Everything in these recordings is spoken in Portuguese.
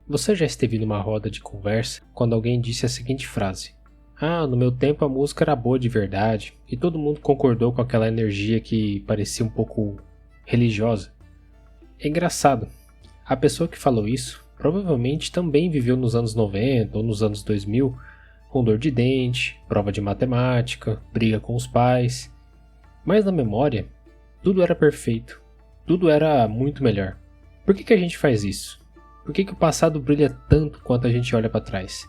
Você já esteve numa roda de conversa quando alguém disse a seguinte frase: "Ah, no meu tempo a música era boa de verdade", e todo mundo concordou com aquela energia que parecia um pouco religiosa? É engraçado, a pessoa que falou isso provavelmente também viveu nos anos 90 ou nos anos 2000 com dor de dente, prova de matemática, briga com os pais, mas na memória tudo era perfeito, tudo era muito melhor. Por que a gente faz isso? Por que o passado brilha tanto quanto a gente olha para trás?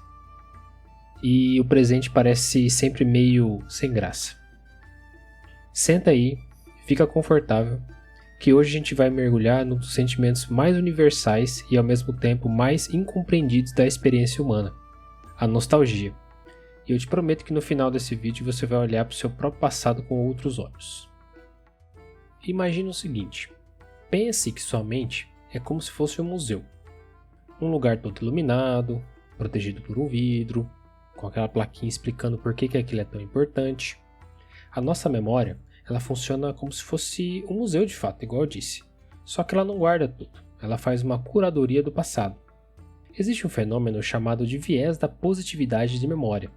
E o presente parece sempre meio sem graça. Senta aí, fica confortável, que hoje a gente vai mergulhar num dos sentimentos mais universais e ao mesmo tempo mais incompreendidos da experiência humana, a nostalgia. E eu te prometo que no final desse vídeo você vai olhar para o seu próprio passado com outros olhos. Imagine o seguinte: pense que sua mente é como se fosse um museu. Um lugar todo iluminado, protegido por um vidro, com aquela plaquinha explicando por que aquilo é tão importante. A nossa memória, ela funciona como se fosse um museu de fato, igual eu disse. Só que ela não guarda tudo, ela faz uma curadoria do passado. Existe um fenômeno chamado de viés da positividade de memória.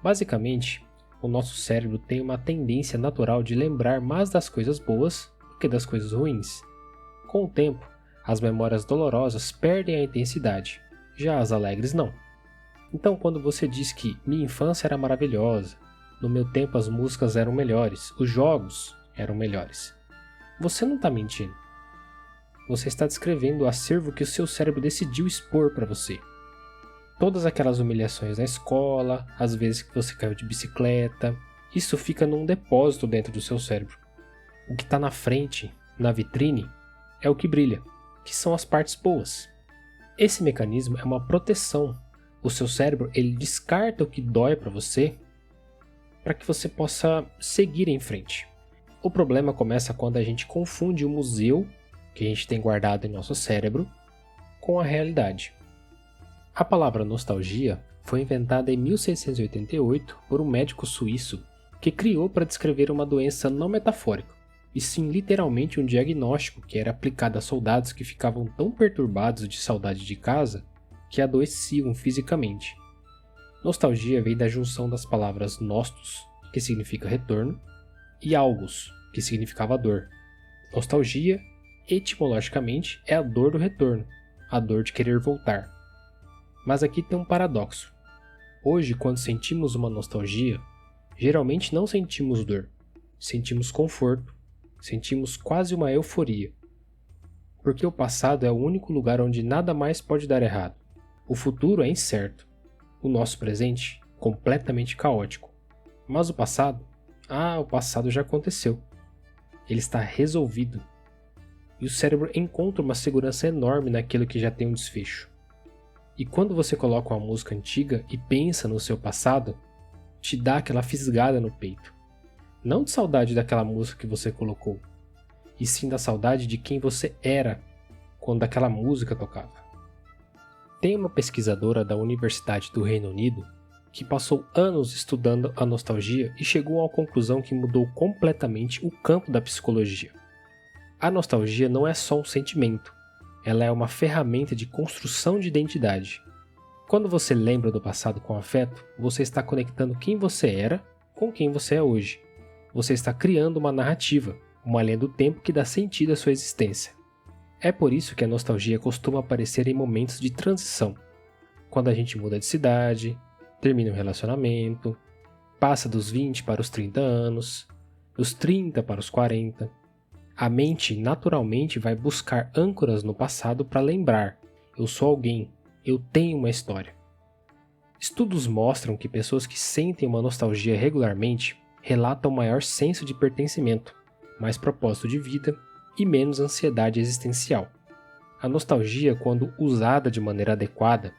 Basicamente, o nosso cérebro tem uma tendência natural de lembrar mais das coisas boas do que das coisas ruins. Com o tempo, as memórias dolorosas perdem a intensidade, já as alegres não. Então, quando você diz que minha infância era maravilhosa, no meu tempo as músicas eram melhores, os jogos eram melhores, você não está mentindo. Você está descrevendo o acervo que o seu cérebro decidiu expor para você. Todas aquelas humilhações na escola, as vezes que você caiu de bicicleta, isso fica num depósito dentro do seu cérebro. O que está na frente, na vitrine, é o que brilha, que são as partes boas. Esse mecanismo é uma proteção. O seu cérebro ele descarta o que dói para você para que você possa seguir em frente. O problema começa quando a gente confunde o museu que a gente tem guardado em nosso cérebro com a realidade. A palavra nostalgia foi inventada em 1688 por um médico suíço que criou para descrever uma doença não metafórica, e sim literalmente um diagnóstico que era aplicado a soldados que ficavam tão perturbados de saudade de casa que adoeciam fisicamente. Nostalgia vem da junção das palavras nostos, que significa retorno, e algos, que significava dor. Nostalgia, etimologicamente, é a dor do retorno, a dor de querer voltar. Mas aqui tem um paradoxo. Hoje, quando sentimos uma nostalgia, geralmente não sentimos dor, sentimos conforto, sentimos quase uma euforia. Porque o passado é o único lugar onde nada mais pode dar errado. O futuro é incerto. O nosso presente, completamente caótico. Mas o passado? O passado já aconteceu. Ele está resolvido. E o cérebro encontra uma segurança enorme naquilo que já tem um desfecho. E quando você coloca uma música antiga e pensa no seu passado, te dá aquela fisgada no peito. Não de saudade daquela música que você colocou, e sim da saudade de quem você era quando aquela música tocava. Tem uma pesquisadora da Universidade do Reino Unido que passou anos estudando a nostalgia e chegou à conclusão que mudou completamente o campo da psicologia. A nostalgia não é só um sentimento, ela é uma ferramenta de construção de identidade. Quando você lembra do passado com afeto, você está conectando quem você era com quem você é hoje. Você está criando uma narrativa, uma linha do tempo que dá sentido à sua existência. É por isso que a nostalgia costuma aparecer em momentos de transição. Quando a gente muda de cidade, termina um relacionamento, passa dos 20 para os 30 anos, dos 30 para os 40. A mente naturalmente vai buscar âncoras no passado para lembrar: eu sou alguém, eu tenho uma história. Estudos mostram que pessoas que sentem uma nostalgia regularmente relatam maior senso de pertencimento, mais propósito de vida e menos ansiedade existencial. A nostalgia, quando usada de maneira adequada,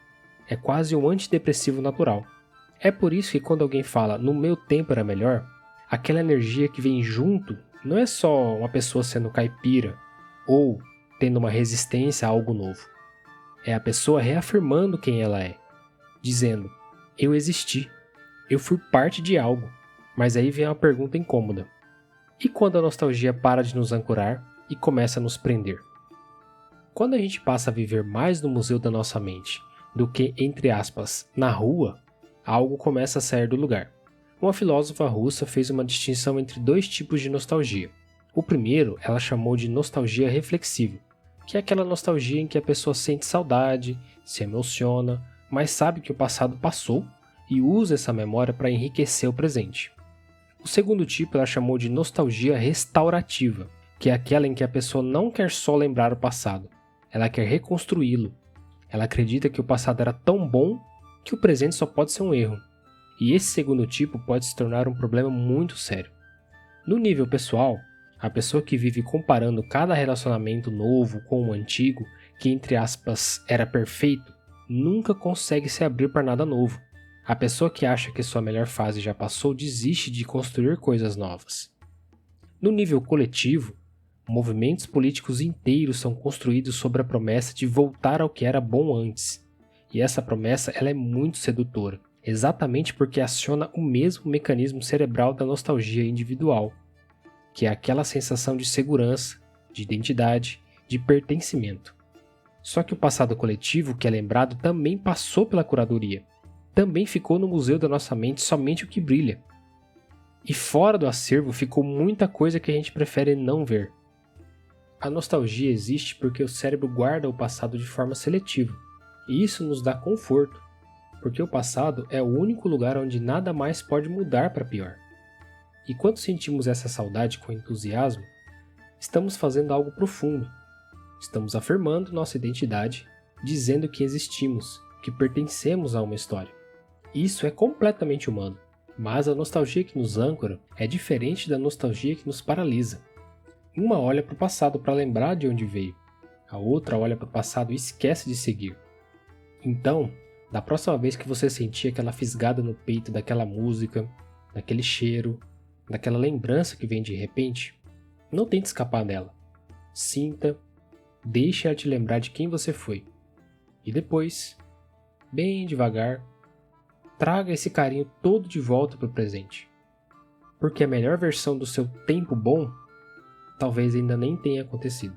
é quase um antidepressivo natural. É por isso que quando alguém fala "no meu tempo era melhor", aquela energia que vem junto não é só uma pessoa sendo caipira ou tendo uma resistência a algo novo. É a pessoa reafirmando quem ela é, dizendo: eu existi, eu fui parte de algo. Mas aí vem uma pergunta incômoda: e quando a nostalgia para de nos ancorar e começa a nos prender? Quando a gente passa a viver mais no museu da nossa mente do que, entre aspas, na rua, algo começa a sair do lugar. Uma filósofa russa fez uma distinção entre dois tipos de nostalgia. O primeiro ela chamou de nostalgia reflexiva, que é aquela nostalgia em que a pessoa sente saudade, se emociona, mas sabe que o passado passou e usa essa memória para enriquecer o presente. O segundo tipo ela chamou de nostalgia restaurativa, que é aquela em que a pessoa não quer só lembrar o passado, ela quer reconstruí-lo. Ela acredita que o passado era tão bom que o presente só pode ser um erro. E esse segundo tipo pode se tornar um problema muito sério. No nível pessoal, a pessoa que vive comparando cada relacionamento novo com o antigo, que entre aspas era perfeito, nunca consegue se abrir para nada novo. A pessoa que acha que sua melhor fase já passou desiste de construir coisas novas. No nível coletivo, movimentos políticos inteiros são construídos sobre a promessa de voltar ao que era bom antes. E essa promessa ela é muito sedutora, exatamente porque aciona o mesmo mecanismo cerebral da nostalgia individual, que é aquela sensação de segurança, de identidade, de pertencimento. Só que o passado coletivo que é lembrado também passou pela curadoria, também ficou no museu da nossa mente somente o que brilha. E fora do acervo ficou muita coisa que a gente prefere não ver. A nostalgia existe porque o cérebro guarda o passado de forma seletiva, e isso nos dá conforto, porque o passado é o único lugar onde nada mais pode mudar para pior. E quando sentimos essa saudade com entusiasmo, estamos fazendo algo profundo. Estamos afirmando nossa identidade, dizendo que existimos, que pertencemos a uma história. Isso é completamente humano, mas a nostalgia que nos âncora é diferente da nostalgia que nos paralisa. Uma olha para o passado para lembrar de onde veio, a outra olha para o passado e esquece de seguir. Então, da próxima vez que você sentir aquela fisgada no peito daquela música, daquele cheiro, daquela lembrança que vem de repente, não tente escapar dela. Sinta, deixe ela te lembrar de quem você foi. E depois, bem devagar, traga esse carinho todo de volta para o presente. Porque a melhor versão do seu tempo bom talvez ainda nem tenha acontecido.